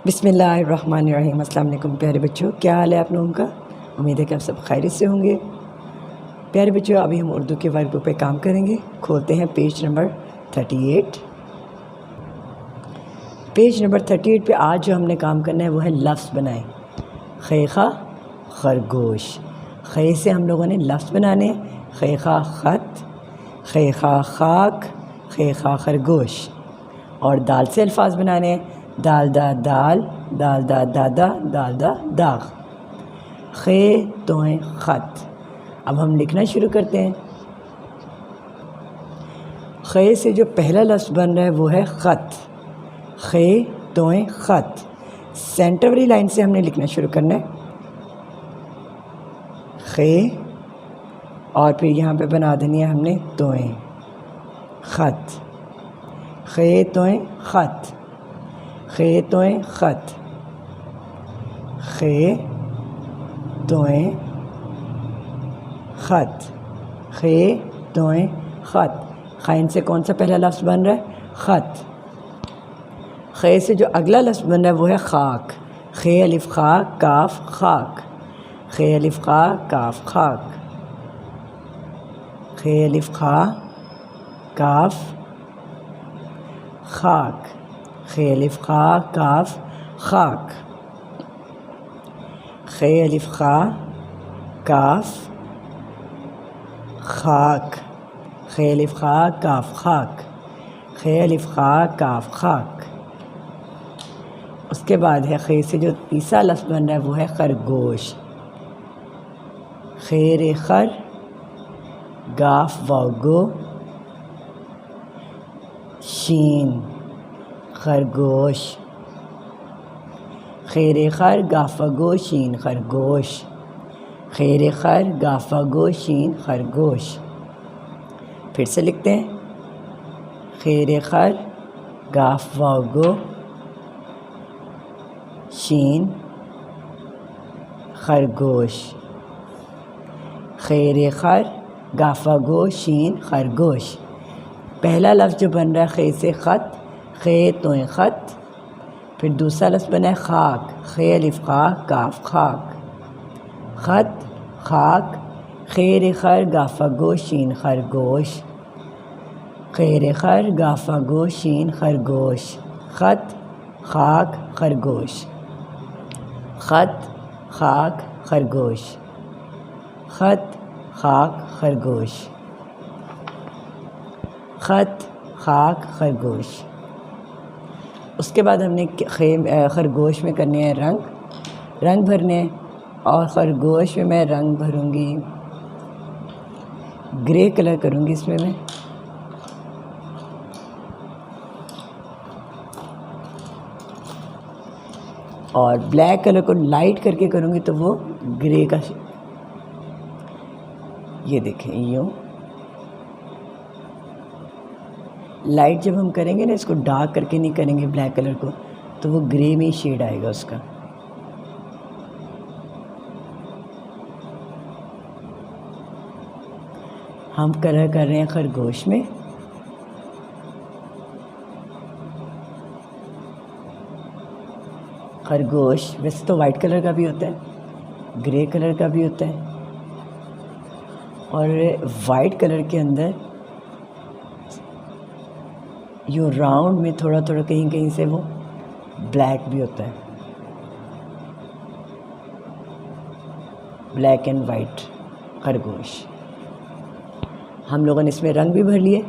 بسم اللہ الرحمن الرحیم۔ السلام علیکم پیارے بچوں، کیا حال ہے آپ لوگوں کا؟ امید ہے کہ آپ سب خیریت سے ہوں گے۔ پیارے بچوں، ابھی ہم اردو کے ورک بک پہ کام کریں گے۔ کھولتے ہیں پیج نمبر 38۔ پیج نمبر 38 پہ آج جو ہم نے کام کرنا ہے وہ ہے لفظ بنائیں۔ خیخہ خرگوش، خے سے ہم لوگوں نے لفظ بنانے ہیں۔ خیخہ خط، خیخہ خاک، خیخہ خرگوش۔ اور دال سے الفاظ بنانے ہیں۔ دال دا دال، دال دا دادا، دال دا داغ۔ خے توئیں خط۔ اب ہم لکھنا شروع کرتے ہیں۔ خے سے جو پہلا لفظ بن رہا ہے وہ ہے خط۔ خے توئیں خط۔ سینٹر والی لائن سے ہم نے لکھنا شروع کرنا ہے۔ خے اور پھر یہاں پہ بنا دینی ہے ہم نے توئیں خط۔ خے توئیں خط، خے توئیں خط، خے توئیں خط، خے توئیں خط۔ خائن سے کون سا پہلا لفظ بن رہا ہے؟ خط۔ خے سے جو اگلا لفظ بن رہا ہے وہ ہے خاک۔ خے الف خا کاف خاک، خے الف خا کاف خاک، خے الف خا کاف خاک، خے الف خا کاف خاک، خے الف خا کاف خاک، خے الف خا کاف خاک، خے الف خا کاف خاک۔ اس کے بعد ہے خے سے جو تیسرا لفظ بن رہا ہے وہ ہے خرگوش۔ خیر خر گاف واو گو شین خرگوش، خیر خر گاف گو شین خرگوش، خیر خر گاف گو شین خرگوش۔ پھر سے لکھتے ہیں۔ خیر خر گاف واو گو شین خرگوش، خیر خر گاف گو شین خرگوش۔ پہلا لفظ جو بن رہا ہے خے سے خط، خے توئیں خط۔ پھر دوسرا لفظ بنا ہے خاک، خے الف خا کاف خاک، خط خاک، خیر خر گاف گو شین خرگوش، خیر خر گاف گو شین خرگوش، خط خاک خرگوش، خط خاک خرگوش، خط خاک خرگوش، خط خاک خرگوش۔ اس کے بعد ہم نے خرگوش میں کرنے ہیں رنگ بھرنے ہیں، اور خرگوش میں رنگ بھروں گی، گرے کلر کروں گی اس میں اور بلیک کلر کو لائٹ کر کے کروں گی تو وہ گرے کا یہ دیکھیں یوں لائٹ جب ہم کریں گے نا، اس کو ڈارک کر کے نہیں کریں گے بلیک کلر کو، تو وہ گرے میں ہی شیڈ آئے گا اس کا۔ ہم کلر کر رہے ہیں خرگوش میں۔ خرگوش ویسے تو وائٹ کلر کا بھی ہوتا ہے، گرے کلر کا بھی ہوتا ہے، اور وائٹ کلر کے اندر یوں راؤنڈ میں تھوڑا تھوڑا کہیں کہیں سے وہ بلیک بھی ہوتا ہے، بلیک اینڈ وائٹ خرگوش۔ ہم لوگوں نے اس میں رنگ بھی بھر لیے،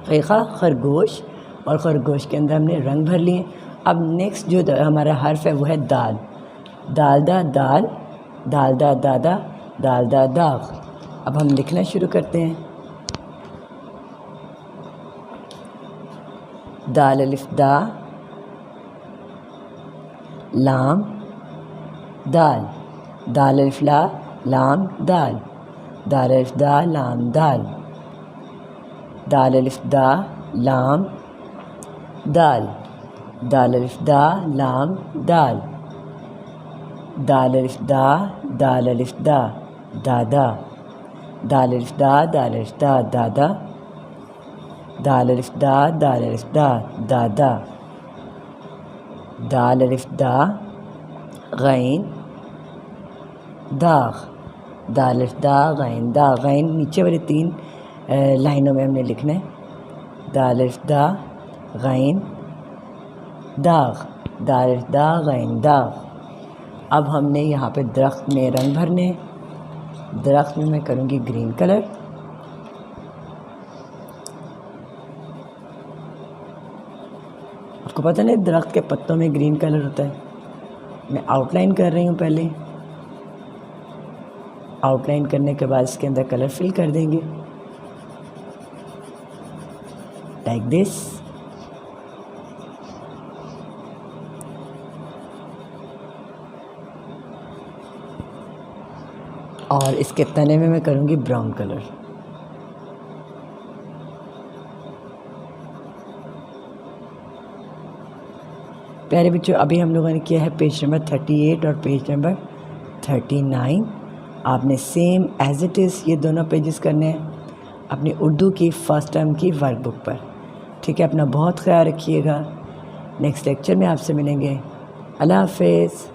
خیخہ خرگوش، اور خرگوش کے اندر ہم نے رنگ بھر لیے۔ اب نیکسٹ جو ہمارا حرف ہے وہ ہے دال۔ دال دا دال، دال دا دادا، دال دا داغ۔ اب ہم لکھنا شروع کرتے ہیں۔ دال الف دا لام دال، دال الف لا لام دال، دال الف دا لام دال، دال الف دا لام دال، دال الف دا لام دال، دال الف دا دال الف دا دادا، دال الف دا دال الف دا دادا، دال الف دا دال الف دا دادا، دال الف دا غین داغ، دال الف دا غین داغ، غین نیچے والی 3 لائنوں میں ہم نے لکھنا ہے، دال الف دا غین داغ، دال الف دا غین داغ۔ اب ہم نے یہاں پہ درخت میں رنگ بھرنے، درخت میں کروں گی گرین کلر، آپ کو پتہ نہیں درخت کے پتوں میں گرین کلر ہوتا ہے۔ میں آؤٹ لائن کر رہی ہوں، پہلے آؤٹ لائن کرنے کے بعد اس کے اندر کلر فل کر دیں گے لائک دس۔ اور اس کے تنے میں کروں گی براؤن کلر۔ پیارے بچوں، ابھی ہم لوگوں نے کیا ہے پیج نمبر 38 اور پیج نمبر 39۔ آپ نے سیم ایز اٹ از یہ دونوں پیجز کرنے ہیں اپنی اردو کی فرسٹ ٹرم کی ورک بک پر، ٹھیک ہے؟ اپنا بہت خیال رکھیے گا، نیکسٹ لیکچر میں آپ سے ملیں گے، اللہ حافظ۔